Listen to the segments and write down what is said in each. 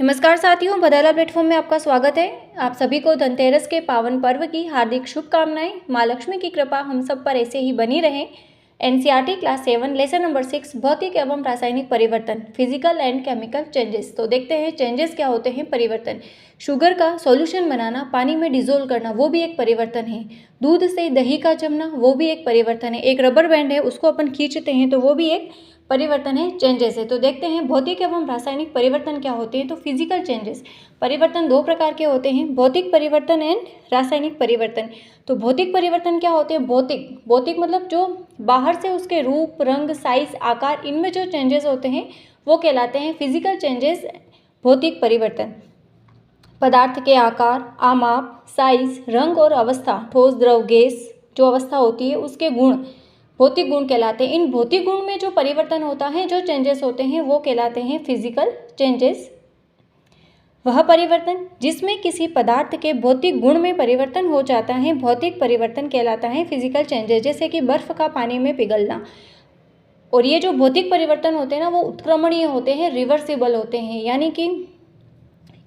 नमस्कार साथियों, बदाला प्लेटफॉर्म में आपका स्वागत है। आप सभी को धनतेरस के पावन पर्व की हार्दिक शुभकामनाएं। माँ लक्ष्मी की कृपा हम सब पर ऐसे ही बनी रहे। एनसीईआरटी क्लास 7 लेसन नंबर 6 भौतिक एवं रासायनिक परिवर्तन, फिजिकल एंड केमिकल चेंजेस। तो देखते हैं चेंजेस क्या होते हैं। परिवर्तन, शुगर का सॉल्यूशन बनाना, पानी में डिजोल्व करना, वो भी एक परिवर्तन है। दूध से दही का जमना, वो भी एक परिवर्तन है। एक रबर बैंड है, उसको अपन खींचते हैं तो वो भी एक परिवर्तन है, चेंजेस है। तो देखते हैं भौतिक एवं रासायनिक परिवर्तन क्या होते हैं। तो फिजिकल चेंजेस, परिवर्तन दो प्रकार के होते हैं, भौतिक परिवर्तन एंड रासायनिक परिवर्तन। तो भौतिक परिवर्तन क्या होते हैं। भौतिक मतलब जो बाहर से उसके रूप, रंग, साइज, आकार, इनमें जो चेंजेस होते हैं वो कहलाते हैं फिजिकल चेंजेस, भौतिक परिवर्तन। पदार्थ के आकार, आमाप, साइज, रंग और अवस्था, ठोस, द्रव, गैस जो अवस्था होती है उसके गुण भौतिक गुण कहलाते हैं। इन भौतिक गुण में जो परिवर्तन होता है, जो चेंजेस होते हैं वो कहलाते हैं फिजिकल चेंजेस। वह परिवर्तन जिसमें किसी पदार्थ के भौतिक गुण में परिवर्तन हो जाता है, भौतिक परिवर्तन कहलाता है फिजिकल चेंजेस। जैसे कि बर्फ का पानी में पिघलना। और ये जो भौतिक परिवर्तन होते हैं ना, वो उत्क्रमणीय होते हैं, रिवर्सिबल होते हैं। यानी कि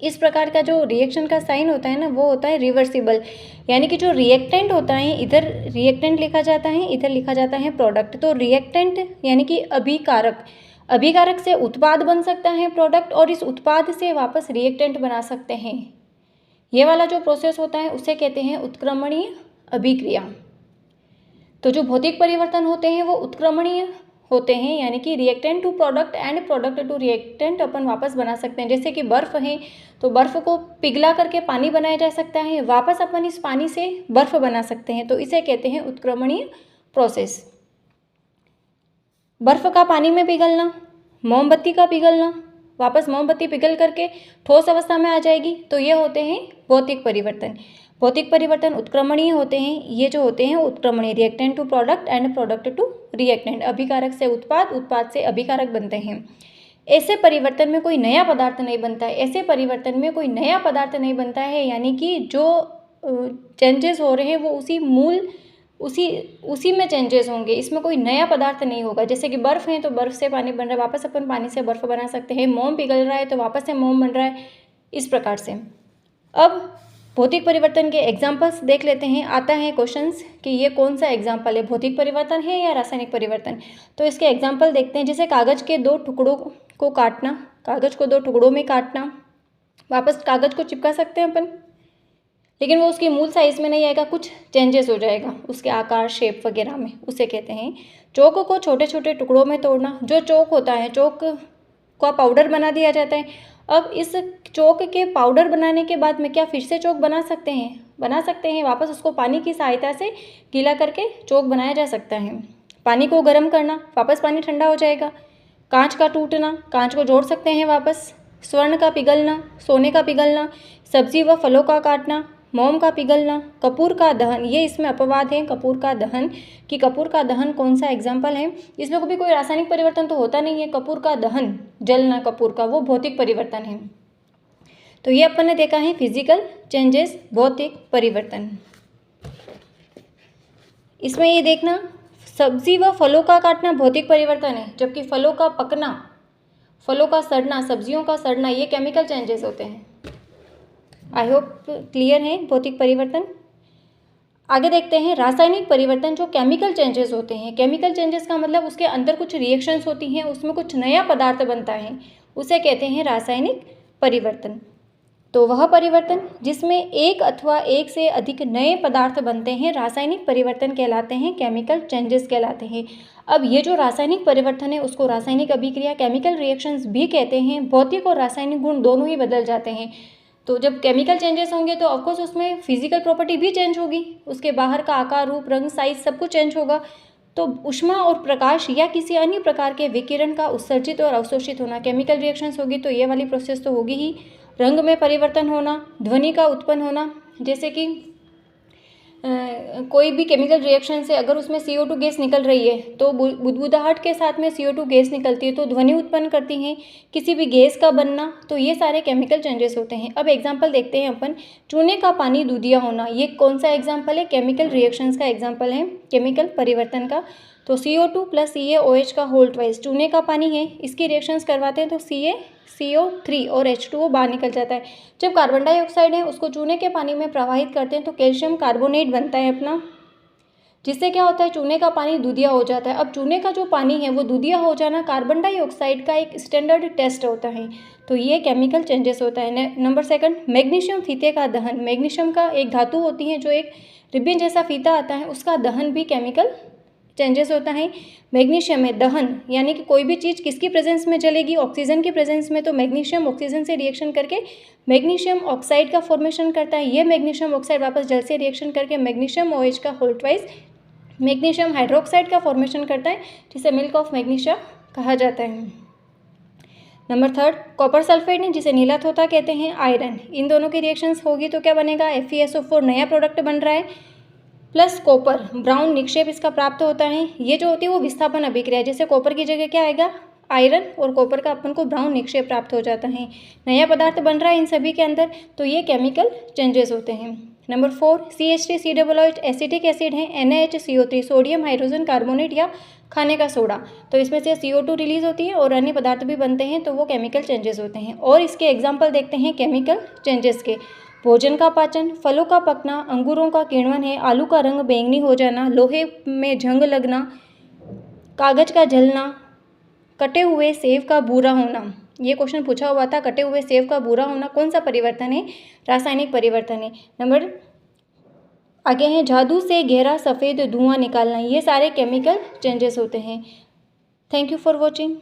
इस प्रकार का जो रिएक्शन का साइन होता है ना, वो होता है रिवर्सिबल। यानी कि जो रिएक्टेंट होता है, इधर रिएक्टेंट लिखा जाता है, इधर लिखा जाता है प्रोडक्ट। तो रिएक्टेंट यानी कि अभिकारक, अभिकारक से उत्पाद बन सकता है प्रोडक्ट, और इस उत्पाद से वापस रिएक्टेंट बना सकते हैं। ये वाला जो प्रोसेस होता है उसे कहते हैं उत्क्रमणीय अभिक्रिया। तो जो भौतिक परिवर्तन होते हैं वो उत्क्रमणीय होते हैं, यानी कि reactant to product and product to reactant अपन वापस बना सकते हैं। जैसे कि बर्फ़ है तो बर्फ़ को पिघला करके पानी बनाया जा सकता है, वापस अपन इस पानी से बर्फ़ बना सकते हैं। तो इसे कहते हैं उत्क्रमणीय प्रोसेस। बर्फ़ का पानी में पिघलना, मोमबत्ती का पिघलना, वापस मोमबत्ती पिघल करके ठोस अवस्था में आ जाएगी, तो ये होते हैं भौतिक परिवर्तन। भौतिक परिवर्तन उत्क्रमणीय होते हैं। ये जो होते हैं उत्क्रमणीय, reactant to product and product to reactant, अभिकारक से उत्पाद, उत्पाद से अभिकारक बनते हैं। ऐसे परिवर्तन में कोई नया पदार्थ नहीं बनता है, ऐसे परिवर्तन में कोई नया पदार्थ नहीं बनता है। यानी कि जो चेंजेस हो रहे हैं वो उसी में चेंजेस होंगे, इसमें कोई नया पदार्थ नहीं होगा। जैसे कि बर्फ़ है तो बर्फ़ से पानी बन रहा है, वापस अपन पानी से बर्फ़ बना सकते हैं। मोम पिघल रहा है तो वापस से मोम बन रहा है, इस प्रकार से। अब भौतिक परिवर्तन के एग्जाम्पल्स देख लेते हैं। आता है क्वेश्चंस कि ये कौन सा एग्जाम्पल है, भौतिक परिवर्तन है या रासायनिक परिवर्तन। तो इसके एग्जाम्पल देखते हैं। जैसे कागज़ के दो टुकड़ों को काटना, कागज़ को दो टुकड़ों में काटना, वापस कागज़ को चिपका सकते हैं अपन, लेकिन वो उसकी मूल साइज़ में नहीं आएगा, कुछ चेंजेस हो जाएगा उसके आकार, शेप वगैरह में, उसे कहते हैं। चौक को छोटे छोटे टुकड़ों में तोड़ना, जो चौक होता है, चौक का पाउडर बना दिया जाता है। अब इस चौक के पाउडर बनाने के बाद में क्या फिर से चौक बना सकते हैं? बना सकते हैं। वापस उसको पानी की सहायता से गीला करके चौक बनाया जा सकता है। पानी को गर्म करना, वापस पानी ठंडा हो जाएगा। कांच का टूटना, कांच को जोड़ सकते हैं वापस। स्वर्ण का पिघलना, सोने का पिघलना, सब्जी व फलों का काटना, मोम का पिघलना, कपूर का दहन, ये इसमें अपवाद है कपूर का दहन, कि कपूर का दहन कौन सा एग्जाम्पल है। इसमें कभी कोई रासायनिक परिवर्तन तो होता नहीं है। कपूर का दहन, जलना कपूर का, वो भौतिक परिवर्तन है। तो ये अपन ने देखा है फिजिकल चेंजेस, भौतिक परिवर्तन। इसमें ये देखना, सब्जी व फलों का काटना भौतिक परिवर्तन है, जबकि फलों का पकना, फलों का सड़ना, सब्जियों का सड़ना, ये केमिकल चेंजेस होते हैं। आई होप क्लियर है भौतिक परिवर्तन। आगे देखते हैं रासायनिक परिवर्तन, जो केमिकल चेंजेस होते हैं। केमिकल चेंजेस का मतलब उसके अंदर कुछ रिएक्शंस होती हैं, उसमें कुछ नया पदार्थ बनता है, उसे कहते हैं रासायनिक परिवर्तन। तो वह परिवर्तन जिसमें एक अथवा एक से अधिक नए पदार्थ बनते हैं, रासायनिक परिवर्तन कहलाते हैं, केमिकल चेंजेस कहलाते हैं। अब ये जो रासायनिक परिवर्तन है उसको रासायनिक अभिक्रिया, केमिकल रिएक्शंस भी कहते हैं। भौतिक और रासायनिक गुण दोनों ही बदल जाते हैं। तो जब केमिकल चेंजेस होंगे तो ऑफकोर्स उसमें फिजिकल प्रॉपर्टी भी चेंज होगी, उसके बाहर का आकार, रूप, रंग, साइज सब कुछ चेंज होगा। तो ऊष्मा और प्रकाश या किसी अन्य प्रकार के विकिरण का उत्सर्जित और अवशोषित होना, केमिकल रिएक्शंस होगी तो ये वाली प्रोसेस तो होगी ही। रंग में परिवर्तन होना, ध्वनि का उत्पन्न होना, जैसे कि कोई भी केमिकल रिएक्शन से अगर उसमें CO2 गैस निकल रही है तो बुदबुदाहट के साथ में CO2 गैस निकलती है तो ध्वनि उत्पन्न करती हैं। किसी भी गैस का बनना, तो ये सारे केमिकल चेंजेस होते हैं। अब एग्जांपल देखते हैं अपन। चूने का पानी दूधिया होना, ये कौन सा एग्जांपल है? केमिकल रिएक्शंस का एग्जांपल है, केमिकल परिवर्तन का। तो CO2 + CaOH का होल ट्वाइस, चूने का पानी है, इसकी रिएक्शंस करवाते हैं तो CO3 और H2O बाहर निकल जाता है। जब कार्बन डाइऑक्साइड है उसको चूने के पानी में प्रवाहित करते हैं तो कैल्शियम कार्बोनेट बनता है अपना, जिससे क्या होता है चूने का पानी दूधिया हो जाता है। अब चूने का जो पानी है वो दूधिया हो जाना कार्बन डाइऑक्साइड का एक स्टैंडर्ड टेस्ट होता है, तो ये केमिकल चेंजेस होता है। नंबर सेकंड, मैग्नीशियम फीते का दहन। मैग्नीशियम का एक धातु होती है जो एक रिबन जैसा फीता आता है, उसका दहन भी केमिकल चेंजेस होता है। मैग्नीशियम में दहन यानी कि कोई भी चीज़ किसकी प्रेजेंस में जलेगी, ऑक्सीजन की प्रेजेंस में, तो मैग्नीशियम ऑक्सीजन से रिएक्शन करके मैग्नीशियम ऑक्साइड का फॉर्मेशन करता है। ये मैग्नीशियम ऑक्साइड वापस जल से रिएक्शन करके मैग्नीशियम OH का होल्टवाइज मैग्नीशियम हाइड्रोक्साइड का फॉर्मेशन करता है, जिसे मिल्क ऑफ मैग्नीशिया कहा जाता है। नंबर थर्ड, कॉपर सल्फेट है जिसे नीला तोता कहते हैं, आयरन, इन दोनों की रिएक्शंस होगी तो क्या बनेगा, FeSO4 नया प्रोडक्ट बन रहा है, प्लस कॉपर ब्राउन निक्षेप इसका प्राप्त होता है। ये जो होती है वो विस्थापन अभिक्रिया है, जैसे कॉपर की जगह क्या आएगा, आयरन, और कॉपर का अपन को ब्राउन निक्षेप प्राप्त हो जाता है, नया पदार्थ बन रहा है इन सभी के अंदर, तो ये केमिकल चेंजेस होते हैं। नंबर 4, CH3COOH एसिटिक एसिड है, NaHCO3 सोडियम हाइड्रोजन कार्बोनेट या खाने का सोडा, तो इसमें से CO2 रिलीज होती है और अन्य पदार्थ भी बनते हैं, तो वो केमिकल चेंजेस होते हैं। और इसके एग्जाम्पल देखते हैं केमिकल चेंजेस के। भोजन का पाचन, फलों का पकना, अंगूरों का किण्वन है, आलू का रंग बैंगनी हो जाना, लोहे में जंग लगना, कागज का जलना, कटे हुए सेब का भूरा होना। ये क्वेश्चन पूछा हुआ था, कटे हुए सेब का भूरा होना कौन सा परिवर्तन है, रासायनिक परिवर्तन है। नंबर आगे हैं, जादू से गहरा सफ़ेद धुआं निकालना, ये सारे केमिकल चेंजेस होते हैं। Thank you for watching.